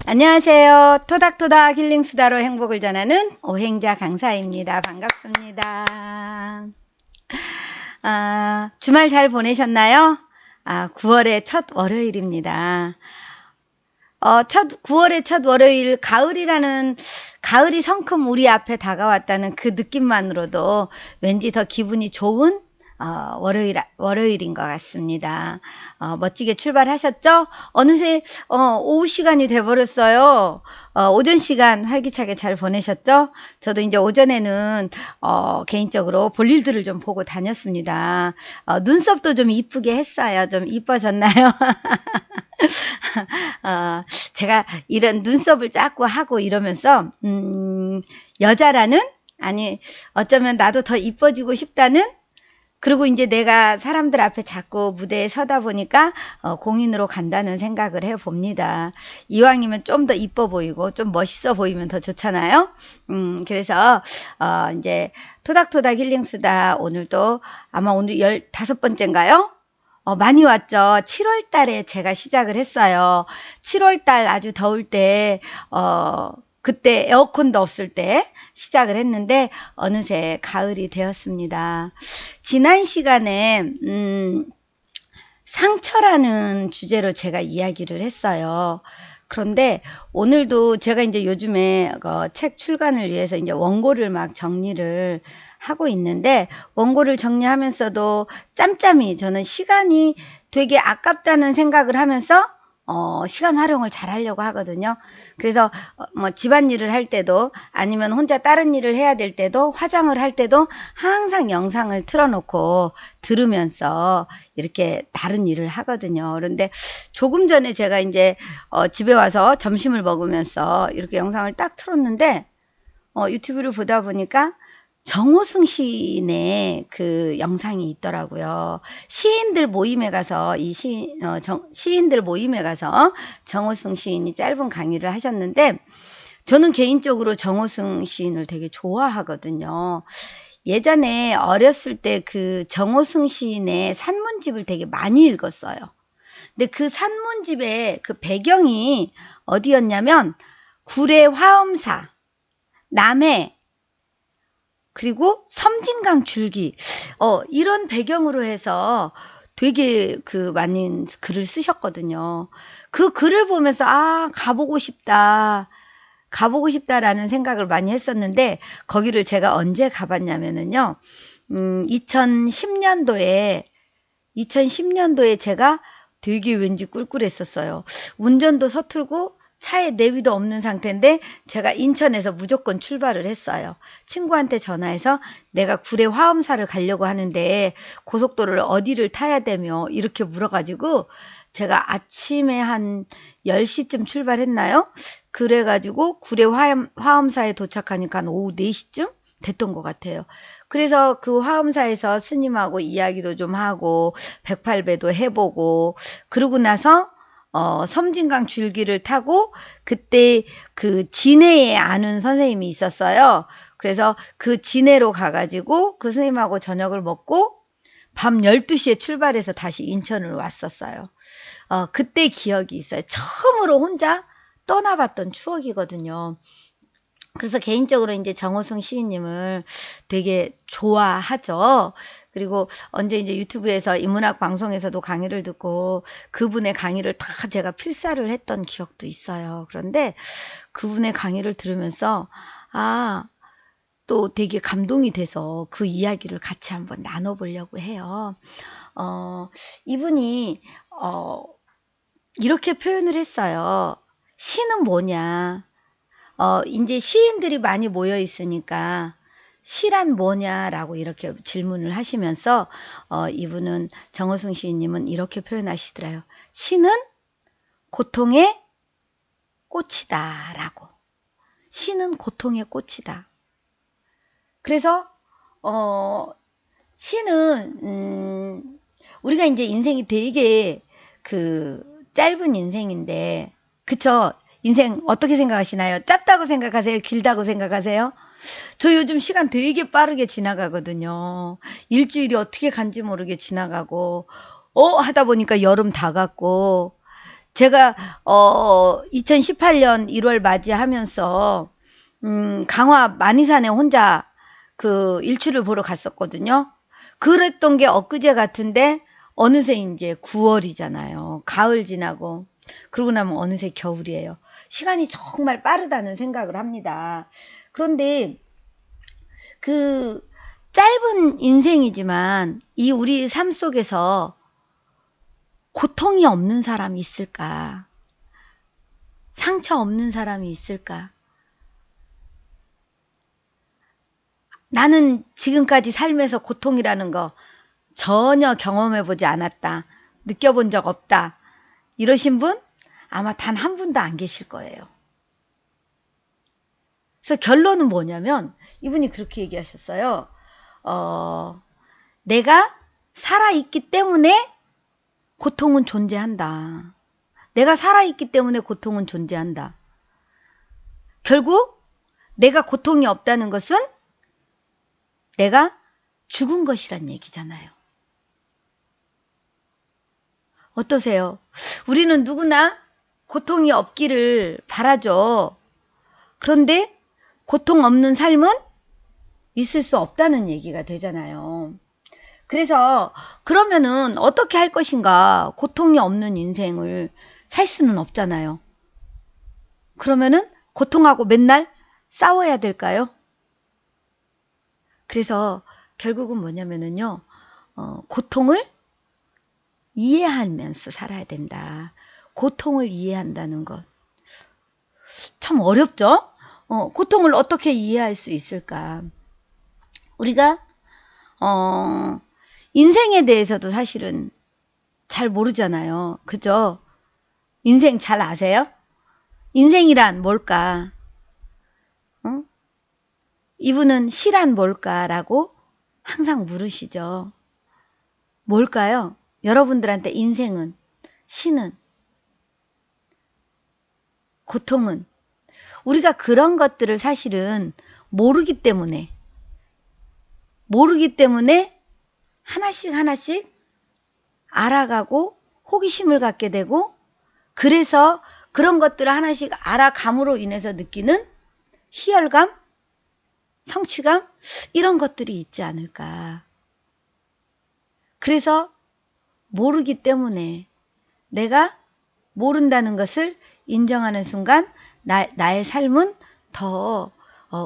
안녕하세요. 토닥토닥 힐링수다로 행복을 전하는 오행자 강사입니다. 반갑습니다. 주말 잘 보내셨나요? 9월의 첫 월요일입니다. 9월의 첫 월요일, 가을이 성큼 우리 앞에 다가왔다는 그 느낌만으로도 왠지 더 기분이 좋은 월요일인 것 같습니다. 멋지게 출발하셨죠? 어느새 오후 시간이 돼버렸어요. 오전 시간 활기차게 잘 보내셨죠? 저도 이제 오전에는 개인적으로 볼일들을 좀 보고 다녔습니다. 눈썹도 좀 이쁘게 했어요. 좀 이뻐졌나요? 제가 이런 눈썹을 자꾸 하고 이러면서 여자라는, 아니 어쩌면 나도 더 이뻐지고 싶다는, 그리고 이제 내가 사람들 앞에 자꾸 무대에 서다 보니까 공인으로 간다는 생각을 해봅니다. 이왕이면 좀 더 이뻐 보이고 좀 멋있어 보이면 더 좋잖아요. 그래서 이제 토닥토닥 힐링수다, 오늘도 아마 오늘 15번째인가요? 많이 왔죠. 7월 달에 제가 시작을 했어요. 7월 달 아주 더울 때, 그때 에어컨도 없을 때 시작을 했는데 어느새 가을이 되었습니다. 지난 시간에 상처라는 주제로 제가 이야기를 했어요. 그런데 오늘도 제가 이제 요즘에 책 출간을 위해서 이제 원고를 막 정리를 하고 있는데, 원고를 정리하면서도 짬짬이 저는 시간이 되게 아깝다는 생각을 하면서 시간 활용을 잘 하려고 하거든요. 그래서 뭐 집안일을 할 때도, 아니면 혼자 다른 일을 해야 될 때도, 화장을 할 때도 항상 영상을 틀어놓고 들으면서 이렇게 다른 일을 하거든요. 그런데 조금 전에 제가 이제 집에 와서 점심을 먹으면서 이렇게 영상을 딱 틀었는데 유튜브를 보다 보니까 정호승 시인의 그 영상이 있더라고요. 시인들 모임에 가서 시인들 모임에 가서 정호승 시인이 짧은 강의를 하셨는데, 저는 개인적으로 정호승 시인을 되게 좋아하거든요. 예전에 어렸을 때 그 정호승 시인의 산문집을 되게 많이 읽었어요. 근데 그 산문집의 그 배경이 어디였냐면 구례 화엄사, 남해, 그리고 섬진강 줄기, 이런 배경으로 해서 되게 그 많은 글을 쓰셨거든요. 그 글을 보면서 가보고 싶다라는 생각을 많이 했었는데, 거기를 제가 언제 가봤냐면은요, 2010년도에 제가 되게 왠지 꿀꿀했었어요. 운전도 서툴고 차에 내비도 없는 상태인데 제가 인천에서 무조건 출발을 했어요. 친구한테 전화해서 내가 구례 화엄사를 가려고 하는데 고속도로를 어디를 타야 되며 이렇게 물어가지고, 제가 아침에 한 10시쯤 출발했나요? 그래가지고 구례 화엄사에 도착하니까 한 오후 4시쯤 됐던 것 같아요. 그래서 그 화엄사에서 스님하고 이야기도 좀 하고 108배도 해보고, 그러고 나서 섬진강 줄기를 타고, 그때 그 진해에 아는 선생님이 있었어요. 그래서 그 진해로 가가지고 그 선생님하고 저녁을 먹고 밤 12시에 출발해서 다시 인천으로 왔었어요. 그때 기억이 있어요. 처음으로 혼자 떠나봤던 추억이거든요. 그래서 개인적으로 이제 정호승 시인님을 되게 좋아하죠. 그리고 언제 이제 유튜브에서 인문학 방송에서도 강의를 듣고 그분의 강의를 다 제가 필사를 했던 기억도 있어요. 그런데 그분의 강의를 들으면서 또 되게 감동이 돼서 그 이야기를 같이 한번 나눠보려고 해요. 이분이 이렇게 표현을 했어요. 시는 뭐냐? 이제 시인들이 많이 모여 있으니까 시란 뭐냐라고 이렇게 질문을 하시면서 이분은, 정호승 시인님은 이렇게 표현하시더라고요. 시는 고통의 꽃이다라고. 시는 고통의 꽃이다. 그래서 시는 우리가 이제 인생이 되게 짧은 인생인데, 그쵸? 인생 어떻게 생각하시나요? 짧다고 생각하세요? 길다고 생각하세요? 저 요즘 시간 되게 빠르게 지나가거든요. 일주일이 어떻게 간지 모르게 지나가고, 하다 보니까 여름 다 갔고, 제가 2018년 1월 맞이하면서 강화 만이산에 혼자 그 일출을 보러 갔었거든요. 그랬던 게 엊그제 같은데 어느새 이제 9월이잖아요. 가을 지나고 그러고 나면 어느새 겨울이에요. 시간이 정말 빠르다는 생각을 합니다. 그런데 그 짧은 인생이지만 이 우리 삶 속에서 고통이 없는 사람이 있을까? 상처 없는 사람이 있을까? 나는 지금까지 삶에서 고통이라는 거 전혀 경험해보지 않았다. 느껴본 적 없다. 이러신 분 아마 단 한 분도 안 계실 거예요. 그래서 결론은 뭐냐면 이분이 그렇게 얘기하셨어요. 내가 살아있기 때문에 고통은 존재한다. 내가 살아있기 때문에 고통은 존재한다. 결국 내가 고통이 없다는 것은 내가 죽은 것이란 얘기잖아요. 어떠세요? 우리는 누구나 고통이 없기를 바라죠. 그런데 고통 없는 삶은 있을 수 없다는 얘기가 되잖아요. 그래서 그러면은 어떻게 할 것인가? 고통이 없는 인생을 살 수는 없잖아요. 그러면은 고통하고 맨날 싸워야 될까요? 그래서 결국은 뭐냐면은요, 고통을 이해하면서 살아야 된다. 고통을 이해한다는 것. 참 어렵죠? 고통을 어떻게 이해할 수 있을까? 우리가, 인생에 대해서도 사실은 잘 모르잖아요. 그죠? 인생 잘 아세요? 인생이란 뭘까? 이분은 시란 뭘까라고 항상 물으시죠. 뭘까요? 여러분들한테 인생은, 시는, 고통은 우리가 그런 것들을 사실은 모르기 때문에 하나씩 하나씩 알아가고 호기심을 갖게 되고 그래서 그런 것들을 하나씩 알아감으로 인해서 느끼는 희열감, 성취감 이런 것들이 있지 않을까. 그래서 모르기 때문에 내가 모른다는 것을 인정하는 순간 나의 삶은 더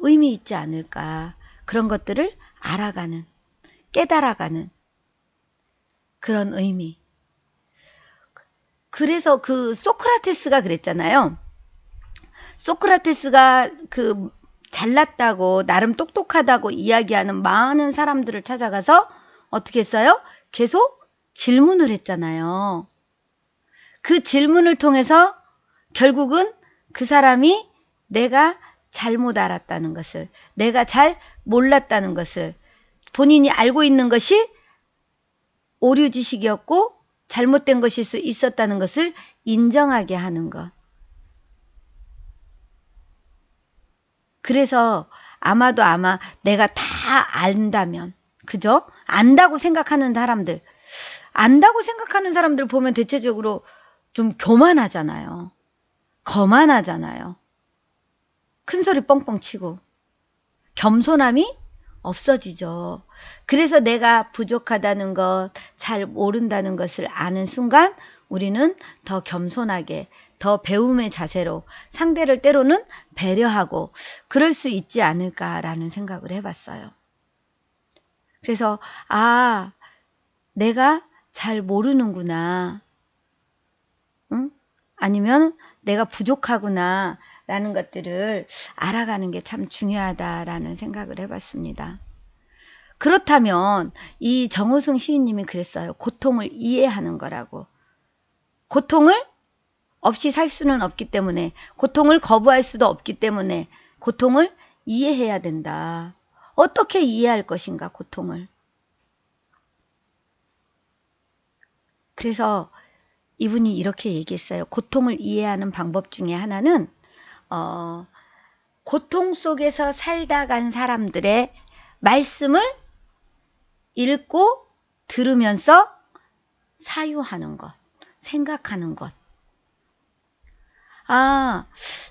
의미 있지 않을까. 그런 것들을 알아가는, 깨달아가는 그런 의미. 그래서 그 소크라테스가 그랬잖아요. 소크라테스가 그 잘났다고 나름 똑똑하다고 이야기하는 많은 사람들을 찾아가서 어떻게 했어요? 계속 질문을 했잖아요. 그 질문을 통해서 결국은 그 사람이 내가 잘못 알았다는 것을, 내가 잘 몰랐다는 것을, 본인이 알고 있는 것이 오류 지식이었고 잘못된 것일 수 있었다는 것을 인정하게 하는 것. 그래서 아마 내가 다 안다면, 그죠? 안다고 생각하는 사람들 보면 대체적으로 좀 교만하잖아요. 거만하잖아요. 큰소리 뻥뻥 치고 겸손함이 없어지죠. 그래서 내가 부족하다는 것, 잘 모른다는 것을 아는 순간 우리는 더 겸손하게, 더 배움의 자세로 상대를 때로는 배려하고 그럴 수 있지 않을까라는 생각을 해봤어요. 그래서 내가 잘 모르는구나. 응? 아니면 내가 부족하구나 라는 것들을 알아가는 게 참 중요하다라는 생각을 해봤습니다. 그렇다면 이 정호승 시인님이 그랬어요. 고통을 이해하는 거라고. 고통을 없이 살 수는 없기 때문에, 고통을 거부할 수도 없기 때문에 고통을 이해해야 된다. 어떻게 이해할 것인가, 고통을. 그래서 이분이 이렇게 얘기했어요. 고통을 이해하는 방법 중에 하나는 고통 속에서 살다 간 사람들의 말씀을 읽고 들으면서 사유하는 것, 생각하는 것. 아,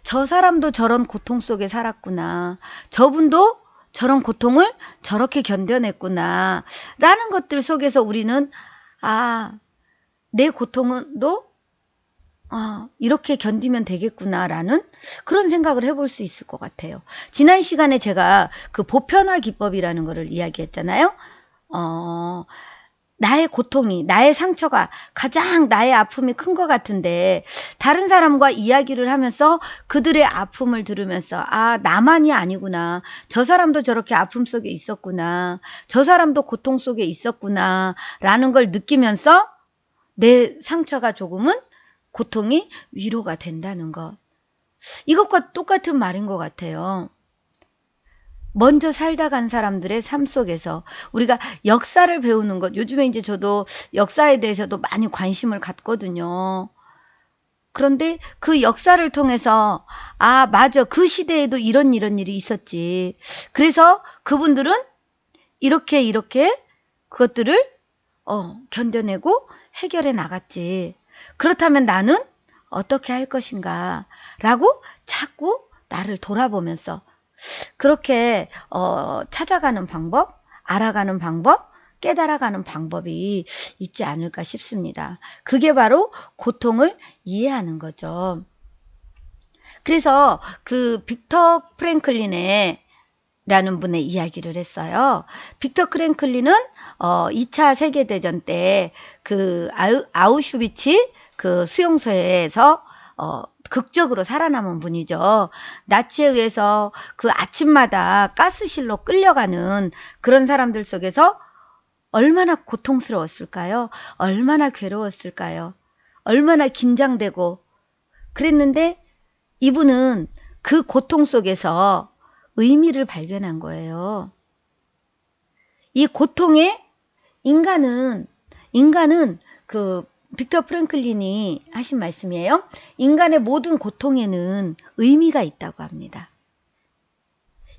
저 사람도 저런 고통 속에 살았구나. 저분도 저런 고통을 저렇게 견뎌냈구나. 라는 것들 속에서 우리는, 아, 내 고통도 이렇게 견디면 되겠구나라는 그런 생각을 해볼 수 있을 것 같아요. 지난 시간에 제가 그 보편화 기법이라는 거를 이야기했잖아요. 나의 고통이, 나의 상처가 가장 나의 아픔이 큰 것 같은데 다른 사람과 이야기를 하면서 그들의 아픔을 들으면서 아, 나만이 아니구나. 저 사람도 저렇게 아픔 속에 있었구나. 저 사람도 고통 속에 있었구나. 라는 걸 느끼면서 내 상처가 조금은 고통이 위로가 된다는 것. 이것과 똑같은 말인 것 같아요. 먼저 살다 간 사람들의 삶 속에서 우리가 역사를 배우는 것. 요즘에 이제 저도 역사에 대해서도 많이 관심을 갖거든요. 그런데 그 역사를 통해서 아, 맞아. 그 시대에도 이런 일이 있었지. 그래서 그분들은 이렇게 그것들을 견뎌내고 해결해 나갔지. 그렇다면 나는 어떻게 할 것인가 라고 자꾸 나를 돌아보면서 그렇게 찾아가는 방법, 알아가는 방법, 깨달아가는 방법이 있지 않을까 싶습니다. 그게 바로 고통을 이해하는 거죠. 그래서 그 빅터 프랭클린의 라는 분의 이야기를 했어요. 빅터 프랭클린은 2차 세계대전 때 그 아우슈비츠 그 수용소에서 극적으로 살아남은 분이죠. 나치에 의해서 그 아침마다 가스실로 끌려가는 그런 사람들 속에서 얼마나 고통스러웠을까요? 얼마나 괴로웠을까요? 얼마나 긴장되고 그랬는데 이분은 그 고통 속에서 의미를 발견한 거예요. 이 고통에 인간은 그 빅터 프랭클린이 하신 말씀이에요. 인간의 모든 고통에는 의미가 있다고 합니다.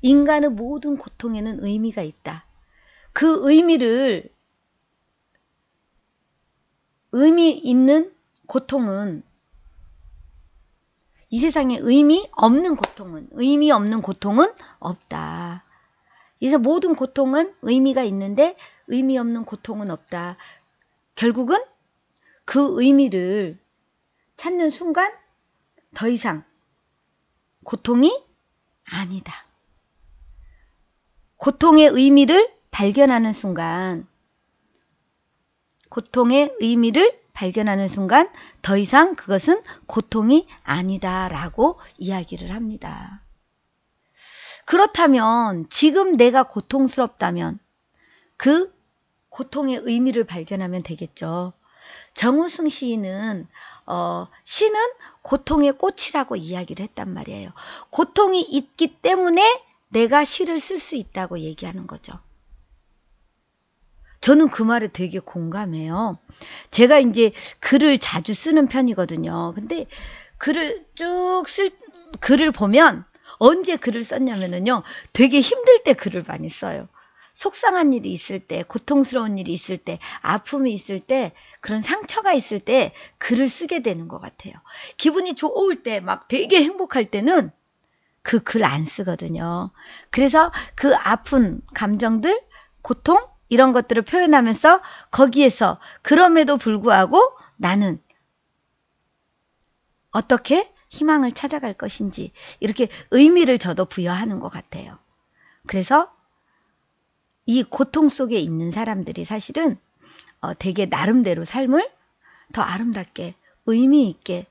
인간의 모든 고통에는 의미가 있다. 그 의미 있는 고통은 이 세상에 의미 없는 고통은 없다. 그래서 모든 고통은 의미가 있는데 의미 없는 고통은 없다. 결국은 그 의미를 찾는 순간 더 이상 고통이 아니다. 고통의 의미를 발견하는 순간 더 이상 그것은 고통이 아니다라고 이야기를 합니다. 그렇다면 지금 내가 고통스럽다면 그 고통의 의미를 발견하면 되겠죠. 정우승 시인은 시는 고통의 꽃이라고 이야기를 했단 말이에요. 고통이 있기 때문에 내가 시를 쓸 수 있다고 얘기하는 거죠. 저는 그 말에 되게 공감해요. 제가 이제 글을 자주 쓰는 편이거든요. 근데 글을 보면 언제 글을 썼냐면요. 되게 힘들 때 글을 많이 써요. 속상한 일이 있을 때, 고통스러운 일이 있을 때, 아픔이 있을 때, 그런 상처가 있을 때 글을 쓰게 되는 것 같아요. 기분이 좋을 때, 막 되게 행복할 때는 그 글 안 쓰거든요. 그래서 그 아픈 감정들, 고통, 이런 것들을 표현하면서 거기에서 그럼에도 불구하고 나는 어떻게 희망을 찾아갈 것인지 이렇게 의미를 저도 부여하는 것 같아요. 그래서 이 고통 속에 있는 사람들이 사실은 되게 나름대로 삶을 더 아름답게 의미 있게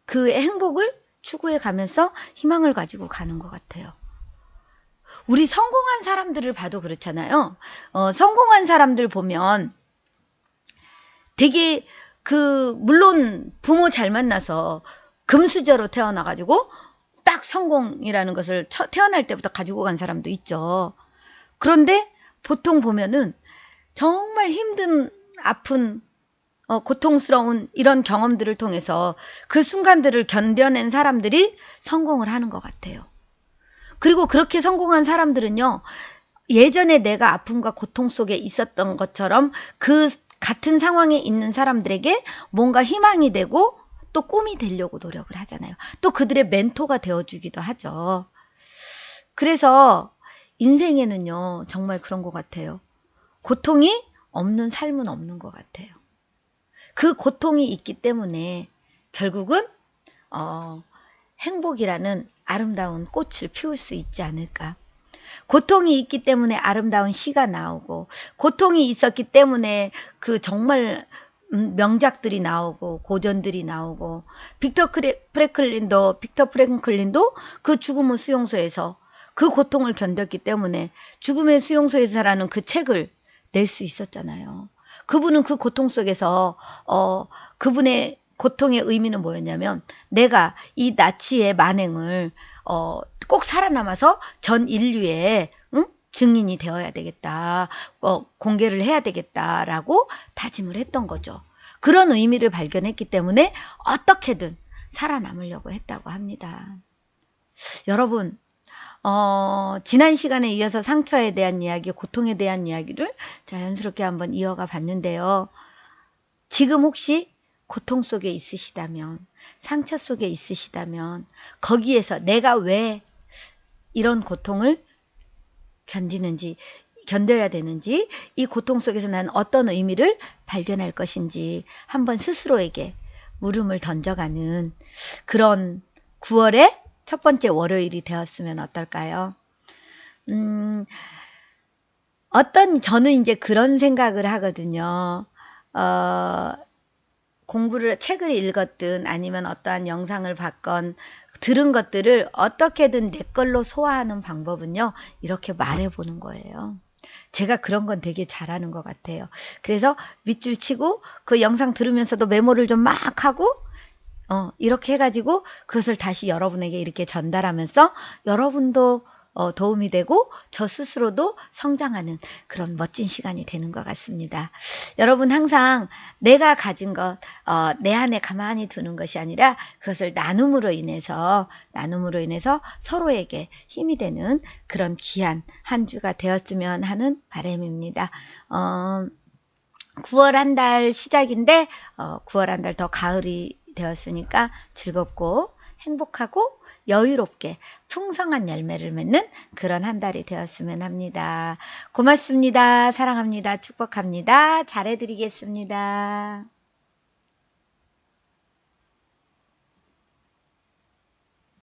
그 행복을 추구해 가면서 희망을 가지고 가는 것 같아요. 우리 성공한 사람들을 봐도 그렇잖아요. 성공한 사람들 보면 되게 물론 부모 잘 만나서 금수저로 태어나가지고 딱 성공이라는 것을 태어날 때부터 가지고 간 사람도 있죠. 그런데 보통 보면은 정말 힘든 아픈 고통스러운 이런 경험들을 통해서 그 순간들을 견뎌낸 사람들이 성공을 하는 것 같아요. 그리고 그렇게 성공한 사람들은요. 예전에 내가 아픔과 고통 속에 있었던 것처럼 그 같은 상황에 있는 사람들에게 뭔가 희망이 되고 또 꿈이 되려고 노력을 하잖아요. 또 그들의 멘토가 되어주기도 하죠. 그래서 인생에는요, 정말 그런 것 같아요. 고통이 없는 삶은 없는 것 같아요. 그 고통이 있기 때문에 결국은 행복이라는 아름다운 꽃을 피울 수 있지 않을까. 고통이 있기 때문에 아름다운 시가 나오고, 고통이 있었기 때문에 그 정말 명작들이 나오고, 고전들이 나오고, 빅터 프랭클린도 그 죽음의 수용소에서 그 고통을 견뎠기 때문에 죽음의 수용소에서라는 그 책을 낼 수 있었잖아요. 그분은 그 고통 속에서 그분의 고통의 의미는 뭐였냐면, 내가 이 나치의 만행을 꼭 살아남아서 전 인류의 증인이 되어야 되겠다, 공개를 해야 되겠다라고 다짐을 했던 거죠. 그런 의미를 발견했기 때문에 어떻게든 살아남으려고 했다고 합니다. 여러분, 지난 시간에 이어서 상처에 대한 이야기, 고통에 대한 이야기를 자연스럽게 한번 이어가 봤는데요. 지금 혹시 고통 속에 있으시다면, 상처 속에 있으시다면, 거기에서 내가 왜 이런 고통을 견뎌야 되는지, 이 고통 속에서 난 어떤 의미를 발견할 것인지 한번 스스로에게 물음을 던져가는 그런 9월의 첫 번째 월요일이 되었으면 어떨까요? 저는 이제 그런 생각을 하거든요. 책을 읽었든 아니면 어떠한 영상을 봤건 들은 것들을 어떻게든 내 걸로 소화하는 방법은요, 이렇게 말해보는 거예요. 제가 그런 건 되게 잘하는 것 같아요. 그래서 밑줄 치고 그 영상 들으면서도 메모를 좀 막 하고 이렇게 해가지고 그것을 다시 여러분에게 이렇게 전달하면서 여러분도 도움이 되고 저 스스로도 성장하는 그런 멋진 시간이 되는 것 같습니다. 여러분 항상 내가 가진 것, 내 안에 가만히 두는 것이 아니라 그것을 나눔으로 인해서 서로에게 힘이 되는 그런 귀한 한 주가 되었으면 하는 바람입니다. 9월 한 달 시작인데 9월 한 달 더 가을이 되었으니까 즐겁고 행복하고 여유롭게 풍성한 열매를 맺는 그런 한 달이 되었으면 합니다. 고맙습니다. 사랑합니다. 축복합니다. 잘해드리겠습니다.